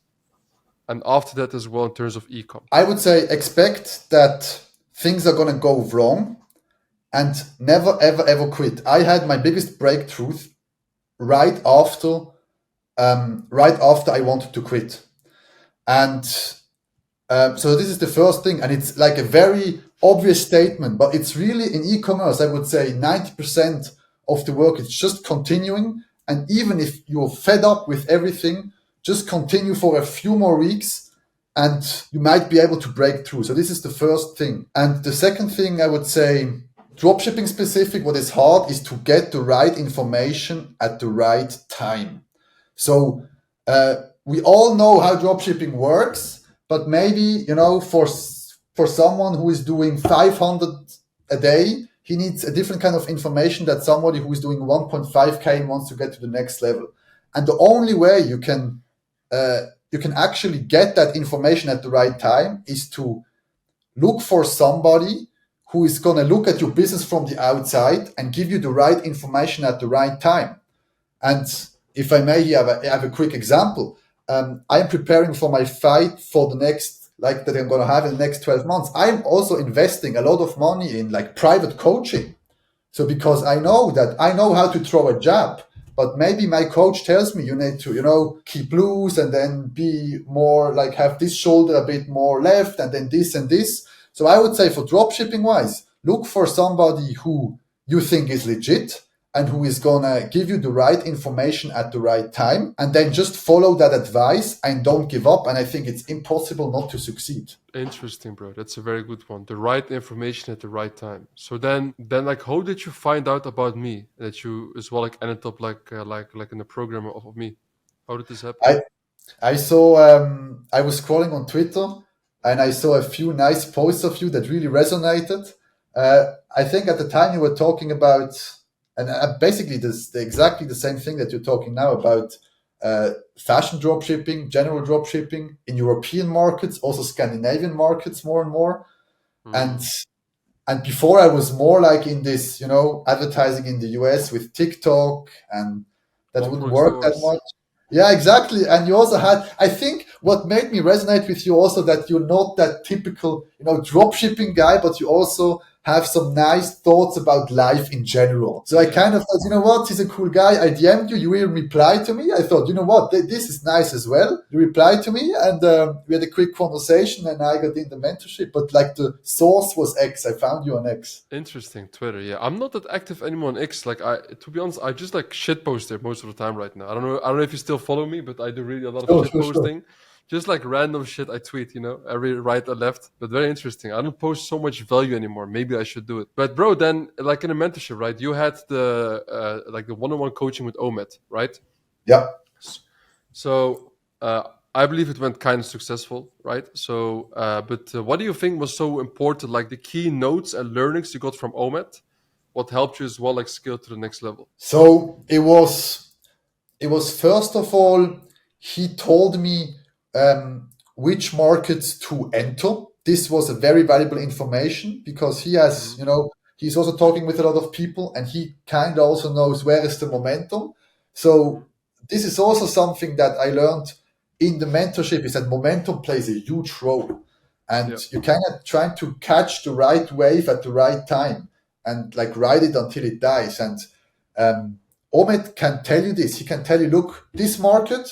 and after that as well in terms of ecom? I would say expect that things are going to go wrong and never, ever, ever quit. I had my biggest breakthrough right after, right after I wanted to quit. And so this is the first thing, and it's like a very obvious statement, but it's really in e-commerce. I would say 90% of the work is just continuing, and even if you're fed up with everything, just continue for a few more weeks, and you might be able to break through. So this is the first thing, and the second thing I would say. Dropshipping specific, what is hard is to get the right information at the right time. So we all know how dropshipping works, but maybe for someone who is doing 500 a day, he needs a different kind of information that somebody who is doing 1.5k and wants to get to the next level. And the only way you can actually get that information at the right time is to look for somebody who is going to look at your business from the outside and give you the right information at the right time. And if I may, here I have a quick example. I am preparing for my fight for the next, like that I'm going to have in the next 12 months. I'm also investing a lot of money in like private coaching. So because I know how to throw a jab, but maybe my coach tells me you need to, keep loose and then be more like have this shoulder a bit more left and then this and this. So I would say for dropshipping wise, look for somebody who you think is legit and who is gonna give you the right information at the right time, and then just follow that advice and don't give up. And I think it's impossible not to succeed. Interesting, bro. That's a very good one. The right information at the right time. So then like, how did you find out about me that you as well like ended up like in the program of me? How did this happen? I saw I was scrolling on Twitter and I saw a few nice posts of you that really resonated. I think at the time you were talking about, and basically exactly the same thing that you're talking now about, fashion dropshipping, general dropshipping in European markets, also Scandinavian markets more and more. And and before I was more like in this, advertising in the US with TikTok, and that wouldn't work that much. Yeah, exactly. And you also had, I think what made me resonate with you also that you're not that typical, drop shipping guy, but you also have some nice thoughts about life in general. So I kind of thought, you know what, he's a cool guy. I DM'd you, you even replied to me. I thought, you know what, this is nice as well. You replied to me and we had a quick conversation and I got in the mentorship, but like the source was X. I found you on X. Interesting. Twitter. Yeah. I'm not that active anymore on X. Like to be honest, I just like shit post there most of the time right now. I don't know if you still follow me, but I do really a lot of shit posting. Sure. Just like random shit I tweet, every right or left, but very interesting. I don't post so much value anymore. Maybe I should do it. But bro, then like in a mentorship, right? You had the like the one-on-one coaching with Omet, right? Yeah. So I believe it went kind of successful, right? So, but what do you think was so important? Like the key notes and learnings you got from Omet, what helped you as well, like scale to the next level? So it was first of all, he told me which markets to enter. This was a very valuable information because he has, he's also talking with a lot of people and he kind of also knows where is the momentum. So this is also something that I learned in the mentorship, is that momentum plays a huge role. And you kind of trying to catch the right wave at the right time and like ride it until it dies. And Omid can tell you this. He can tell you, look, this market,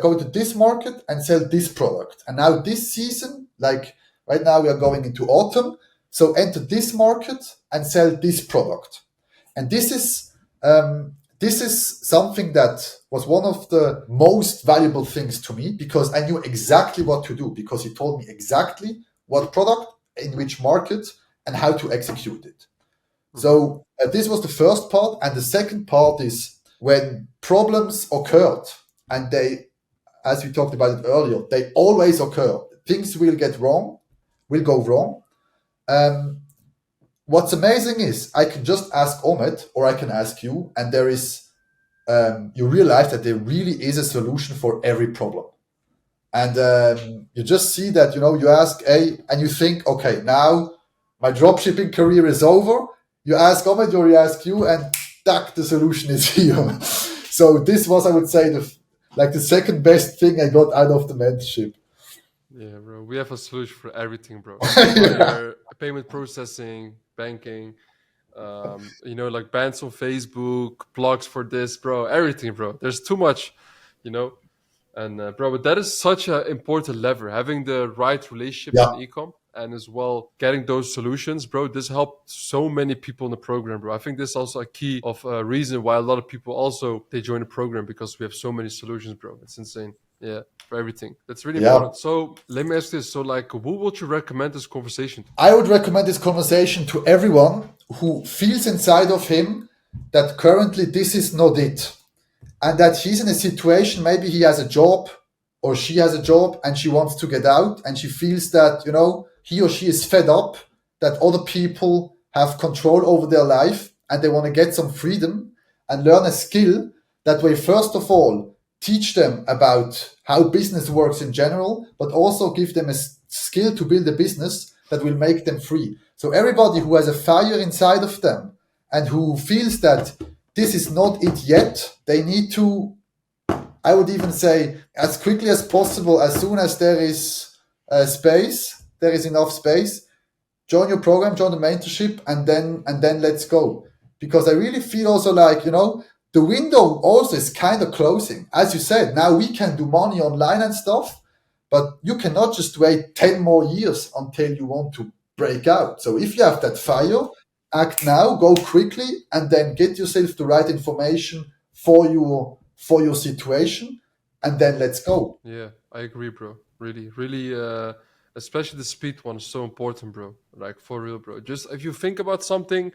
go to this market and sell this product. And now this season, like right now we are going into autumn, so enter this market and sell this product. And this is something that was one of the most valuable things to me because I knew exactly what to do because he told me exactly what product in which market and how to execute it. So this was the first part. And the second part is when problems occurred, and they, as we talked about it earlier, they always occur. Things will go wrong. What's amazing is I can just ask Omid or I can ask you, and there is, you realize that there really is a solution for every problem. And you just see that, you ask A and you think, okay, now my dropshipping career is over. You ask Omid or you ask you, and tack, the solution is here. So this was, I would say, the second best thing I got out of the mentorship. Yeah, bro. We have a solution for everything, bro. Payment processing, banking, like bans on Facebook, blogs for this, bro. Everything, bro. There's too much, And bro, but that is such an important lever. Having the right relationship in e-com and as well getting those solutions, bro. This helped so many people in the program, bro. I think this is also a key of a reason why a lot of people also they join the program because we have so many solutions, bro. It's insane. Yeah, for everything. That's really important. So let me ask this. So like, who would you recommend this conversation to? I would recommend this conversation to everyone who feels inside of him that currently this is not it, and that he's in a situation, maybe he has a job or she has a job and she wants to get out, and she feels that, he or she is fed up that other people have control over their life, and they want to get some freedom and learn a skill that way. First of all, teach them about how business works in general, but also give them a skill to build a business that will make them free. So everybody who has a fire inside of them and who feels that this is not it yet, they need to, I would even say, as quickly as possible, as soon as there is there is enough space, join your program, join the mentorship, and then let's go. Because I really feel also like, the window also is kind of closing. As you said, now we can do money online and stuff, but you cannot just wait 10 more years until you want to break out. So if you have that fire, act now, go quickly, and then get yourself the right information for your situation, and then let's go. Yeah, I agree, bro. Really, really, especially the speed one is so important, bro. Like for real, bro. Just if you think about something,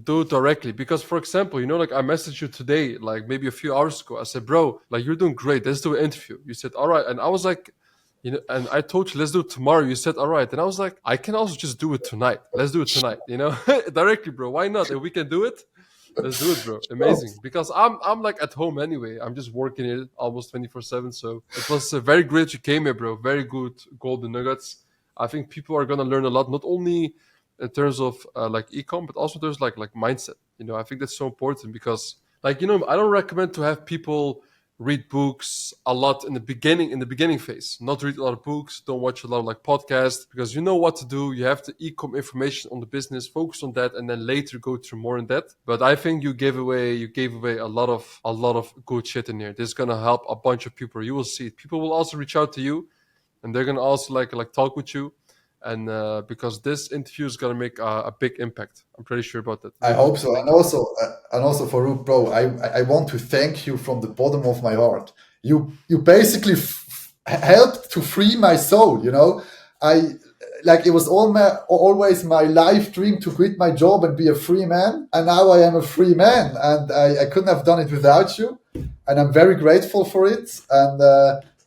do it directly. Because, for example, like I messaged you today, like maybe a few hours ago. I said, bro, like you're doing great. Let's do an interview. You said, all right. And I was like, and I told you, let's do it tomorrow. You said, all right. And I was like, I can also just do it tonight. Let's do it tonight, directly, bro. Why not? If we can do it, let's do it, bro. Oh, Amazing. Because I'm like at home anyway. I'm just working it almost 24/7. So it was very great you came here, bro. Very good golden nuggets. I think people are gonna learn a lot, not only in terms of like ecom, but also there's like mindset. I think that's so important because like I don't recommend to have people read books a lot in the beginning phase. Not read a lot of books, don't watch a lot of like podcasts, because you know what to do. You have the ecom information on the business, focus on that, and then later go through more in depth. But I think you gave away a lot of good shit in here. This is gonna help a bunch of people. You will see it. People will also reach out to you, and they're gonna also like talk with you, and because this interview is gonna make a big impact. I'm pretty sure about that. I Really. hope so. Thank And you. also Farouk, bro, I want to thank you from the bottom of my heart. You basically helped to free my soul. I like, it was always my life dream to quit my job and be a free man, and now I am a free man, and I couldn't have done it without you, and I'm very grateful for it. And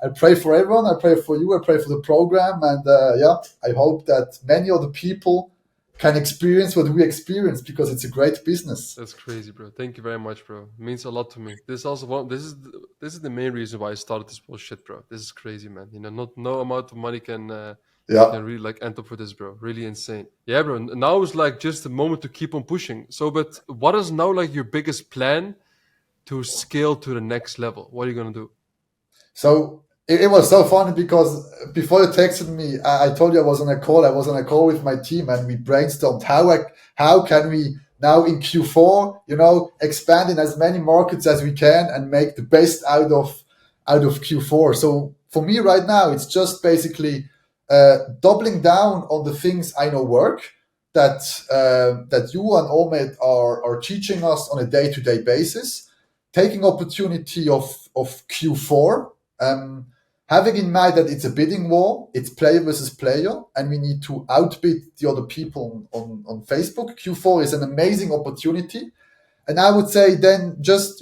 I pray for everyone. I pray for you. I pray for the program, and yeah, I hope that many other people can experience what we experience, because it's a great business. That's crazy, bro. Thank you very much, bro. It means a lot to me. This is also this is the main reason why I started this bullshit, bro. This is crazy, man. Not no amount of money can Yeah. really like end up for this, bro. Really insane. Yeah, bro. Now is like just the moment to keep on pushing. So, but what is now like your biggest plan to scale to the next level? What are you gonna do? So it was so funny, because before you texted me, I told you I was on a call. I was on a call with my team, and we brainstormed how can we now in Q4, expand in as many markets as we can and make the best out of Q4. So for me right now, it's just basically doubling down on the things I know work, that you and Omid are teaching us on a day-to-day basis, taking opportunity of Q4, having in mind that it's a bidding war, it's player versus player, and we need to outbid the other people on Facebook. Q4 is an amazing opportunity. And I would say then just,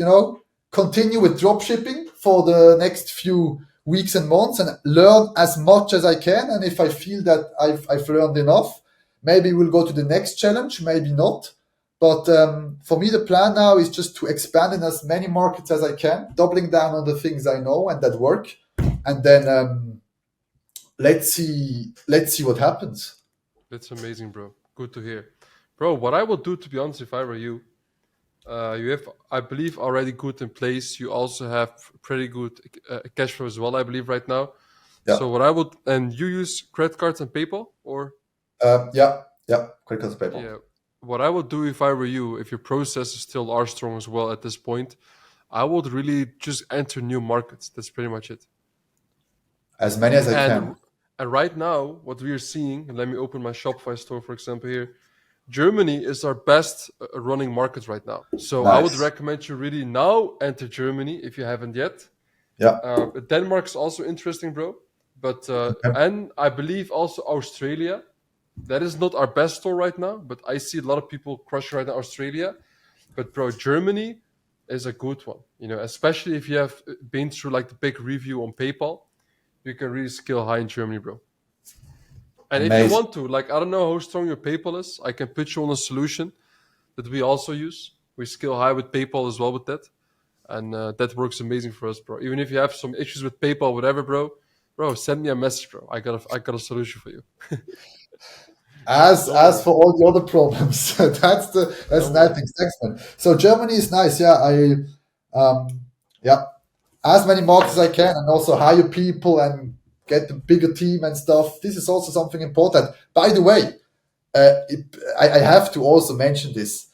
continue with dropshipping for the next few weeks and months, and learn as much as I can. And if I feel that I've learned enough, maybe we'll go to the next challenge, maybe not. But for me, the plan now is just to expand in as many markets as I can, doubling down on the things I know and that work. And then let's see what happens. That's amazing, bro. Good to hear, bro. What I would do, to be honest, if I were you, you have, I believe, already good in place. You also have pretty good cash flow as well, I believe, right now. Yeah. So what I would, and you use credit cards and PayPal, or Yeah. Quick paper. yeah, what I would do if I were you, if your processes still are strong as well at this point, I would really just enter new markets. That's pretty much it. As many as I And can. and right now, what we are seeing, and let me open my Shopify store, for example, here. Germany is our best running market right now. So I would Nice. recommend you really now enter Germany if you haven't yet. Yeah. Denmark's also interesting, bro. But Okay. and I believe also Australia. That is not our best store right now, but I see a lot of people crushing right now Australia. But bro, Germany is a good one. Especially if you have been through like the big review on PayPal, you can really scale high in Germany, bro. And if you Amazing. want to, like, I don't know how strong your PayPal is. I can pitch you on a solution that we also use. We scale high with PayPal as well with that, and that works amazing for us, bro. Even if you have some issues with PayPal, whatever, bro, send me a message, bro. I got a solution for you. Don't As worry. for all the other problems, that's Don't worry. nothing. Thanks, man. So Germany is nice. Yeah, um, yeah, as many marks as I can, and also hire people and get a bigger team and stuff. This is also something important. By the way, I have to also mention this.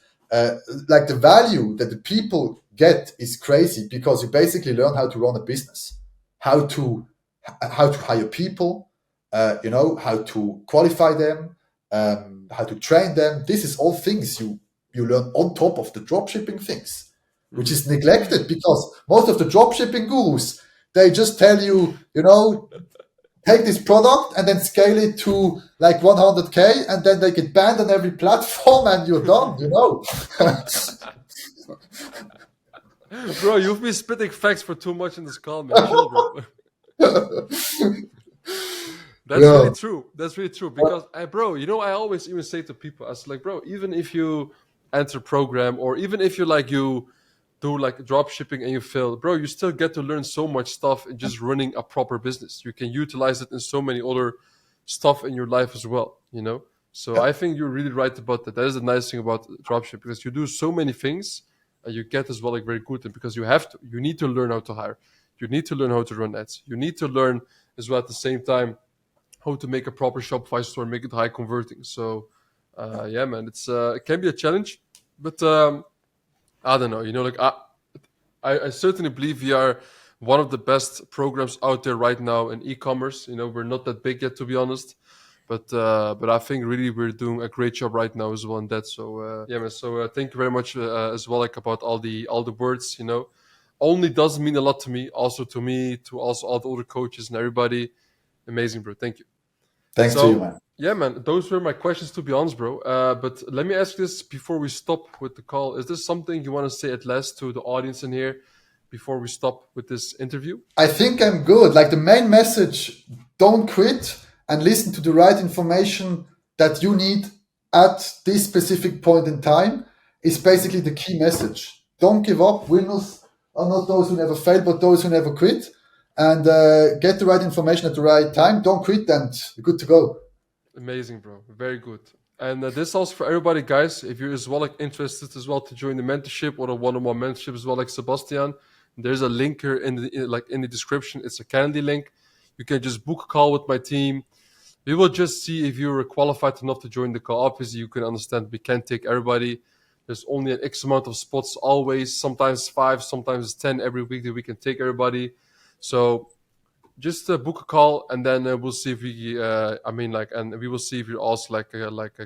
Like the value that the people get is crazy because you basically learn how to run a business, how to how to hire people, how to qualify them, how to train them. This is all things you learn on top of the dropshipping things, which Hmm. is neglected because most of the dropshipping gurus they just tell you, take this product and then scale it to like 100K and then they get banned on every platform and you're done. Bro, you've been spitting facts for too much in this call, man. Chill, bro. That's really Yeah. true. That's really true. Because, bro, I always even say to people, I was like, bro, even if you enter program or even if you do like drop shipping and you fail, bro, you still get to learn so much stuff in just running a proper business. You can utilize it in so many other stuff in your life as well. So I think you're really right about that. That is the nice thing about dropship because you do so many things and you get as well like very good and because you have to. You need to learn how to hire. You need to learn how to run ads. You need to learn as well at the same time how to make a proper Shopify store, make it high converting. So, yeah, man, it can be a challenge, but I don't know. Like I certainly believe we are one of the best programs out there right now in e-commerce. We're not that big yet, to be honest, but I think really we're doing a great job right now as well in that. So yeah, man. So thank you very much as well, like about all the words. Only doesn't mean a lot to me. Also to me, to also all the other coaches and everybody. Amazing, bro. Thank you. Thanks to you, So man. yeah, man, those were my questions to be honest, bro. But let me ask this before we stop with the call. Is this something you want to say at last to the audience in here before we stop with this interview? I think I'm good. Like the main message, don't quit and listen to the right information that you need at this specific point in time is Hmm. basically the key message. Don't give up. Winners are not those who never fail, but those who never quit. And get the right information at the right time. Don't quit and you're good to go. Amazing, bro. Very good. And this also for everybody, guys. If you're as well like interested as well to join the mentorship or the one-on-one mentorship as well, like Sebastian, there's a link here in the description. It's a Calendly link. You can just book a call with my team. We will just see if you're qualified enough to join the call. Obviously, you can understand we can't take everybody. There's only an X amount of spots always. Sometimes 5, sometimes 10 every week that we can take everybody. So just book a call and then we'll see if we and we will see if you're also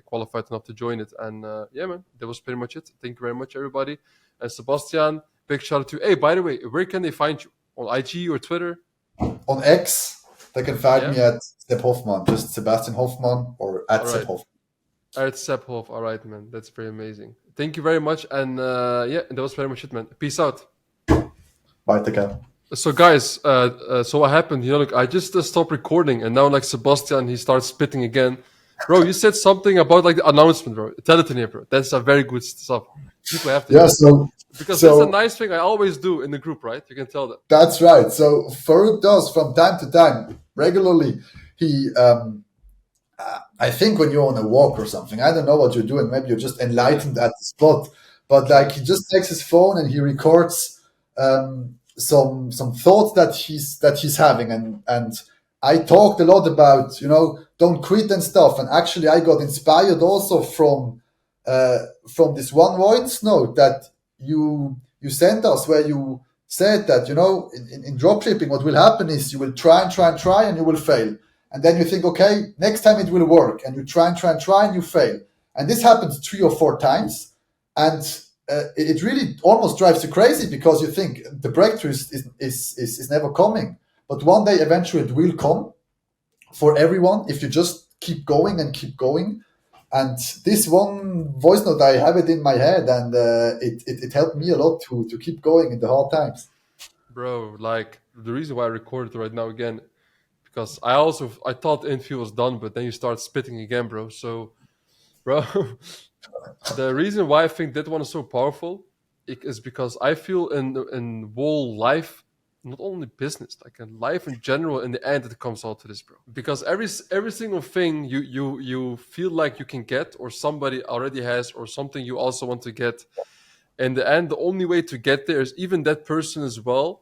qualified enough to join it. And yeah, man, that was pretty much it. Thank you very much, everybody. And Sebastian, big shout out to you. Hey, by the way, where can they find you? On IG or Twitter? On X, they can find Yeah. me at Sepp Hoffman, just Sebastian Hoffman or All at Sepp right. Hoffman. All right, Sephoff. All right, man. That's very amazing. Thank you very much. And yeah, that was very much it, man. Peace out. Weiter. So, guys, so what happened? Like I just stopped recording, and now like Sebastian, he starts spitting again. Bro, you said something about like the announcement, bro. Tell it in here, bro. That's a very good stuff. People have to hear Yeah, that so because that's a so nice thing I always do in the group, right? You can tell that. that's right. So Farouk does from time to time, regularly. He, I think when you're on a walk or something, I don't know what you're doing. Maybe you're just Yeah, enlightened at the spot. But like he just takes his phone and he records some thoughts that he's having, and I talked a lot about don't quit and stuff. And actually, I got inspired also from this one voice note that you sent us where you said that in dropshipping what will happen is you will try and try and try and you will fail, and then you think, okay, next time it will work, and you try and try and try and you fail, and this happens 3 or 4 times, and it really almost drives you crazy because you think the breakthrough is never coming, but one day eventually it will come for everyone if you just keep going and keep going. And this one voice note, I have it in my head, and it helped me a lot to keep going in the hard times. Bro, like the reason why I recorded right now again, because I thought the interview was done, but then you start spitting again, bro. So, bro, the reason why I think that one is so powerful is because I feel in whole life, not only business, like in life in general, in the end it comes out to this, bro. Because every single thing you feel like you can get, or somebody already has, or something you also want to get, in the end, the only way to get there is even that person as well.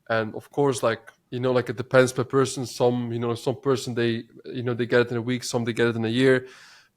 And of course, like like it depends per person. Some some person they they get it in a week, some they get it in a year,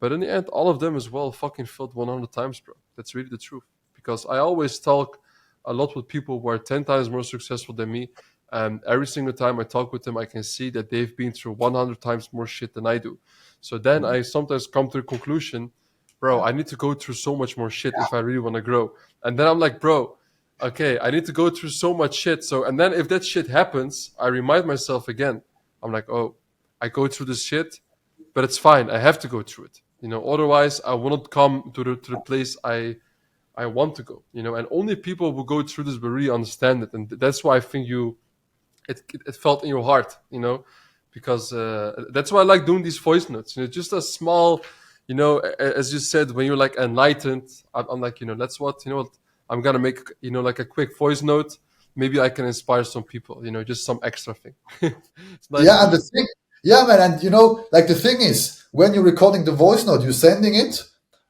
but in the end, all of them as well fucking failed 100 times, bro. That's really the truth. Because I always talk a lot with people who are 10 times more successful than me, and every single time I talk with them, I can see that they've been through 100 times more shit than I do. So then I sometimes come to the conclusion, bro, I need to go through so much more shit if I really want to grow. And then I'm like, bro, okay, I need to go through so much shit. So, and then if that shit happens, I remind myself again. I'm like, oh, I go through this shit, but it's fine. I have to go through it. Otherwise I will not come to the place I want to go. And only people who go through this will really understand it. And that's why I think it felt in your heart, because that's why I like doing these voice notes. Just a small, as you said, when you're like enlightened, I'm like, that's what I'm gonna make, like a quick voice note. Maybe I can inspire some people, just some extra thing. It's nice Yeah, to and the do. thing, yeah, man, and like the thing is, when you're recording the voice note, you're sending it,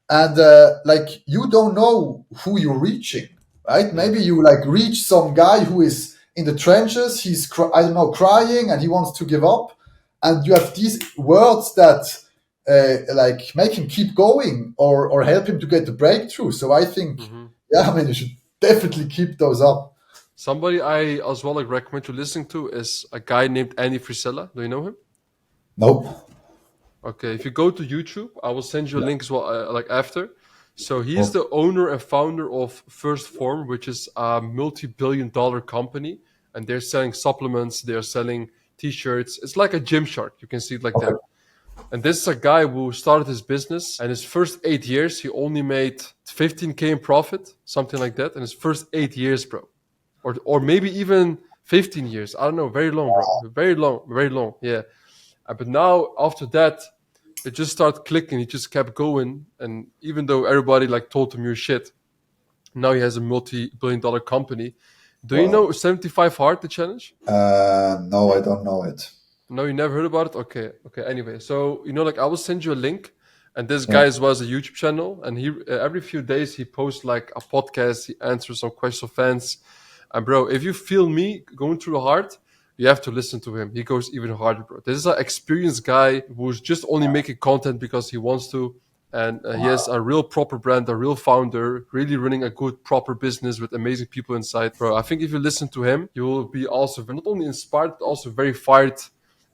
and like you don't know who you're reaching, right? Yeah. Maybe you like reach some guy who is in the trenches. He's I don't know, crying, and he wants to give up, and you have these words that like make him keep going or help him to get the breakthrough. So I think, Hmm. yeah, I mean, you should definitely keep those up. Somebody I as well like recommend you listening to is a guy named Andy Frisella. Do you know him? Nope. Okay, if you go to YouTube, I will send you a Yeah. link as well, like after. So he's Oh, the owner and founder of First Form, which is a multi-billion-dollar company, and they're selling supplements, they're selling T-shirts. It's like a Gymshark. You can see it like okay. that. And this is a guy who started his business, and his first 8 years, he only made 15K in profit, something like that. In his first 8 years, bro, or maybe even 15 years. I don't know. Very long, bro. Very long, very long. Yeah. But now after that, it just started clicking. He just kept going, and even though everybody like told him you're shit, now he has a multi-billion-dollar company. Do you Wow. know 75 Hard, the challenge? No, I don't know it. No, you never heard about it? Okay, okay. Anyway, so like I will send you a link, and this Yeah. guy as well has a YouTube channel, and he every few days he posts like a podcast. He answers some questions of fans, and bro, if you feel me going through the heart, you have to listen to him. He goes even harder, bro. This is an experienced guy who's just only making content because he wants to, and he has a real proper brand, a real founder, really running a good proper business with amazing people inside, bro. I think if you listen to him, you will be also not only inspired but also very fired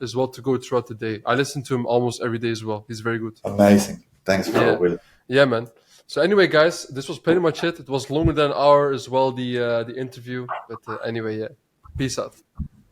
as well to go throughout the day. I listen to him almost every day as well. He's very good. Amazing. Thanks, bro. Yeah, Will. yeah, man. So anyway, guys, this was pretty much it. It was longer than an hour as well, the interview. But anyway, yeah. Peace out.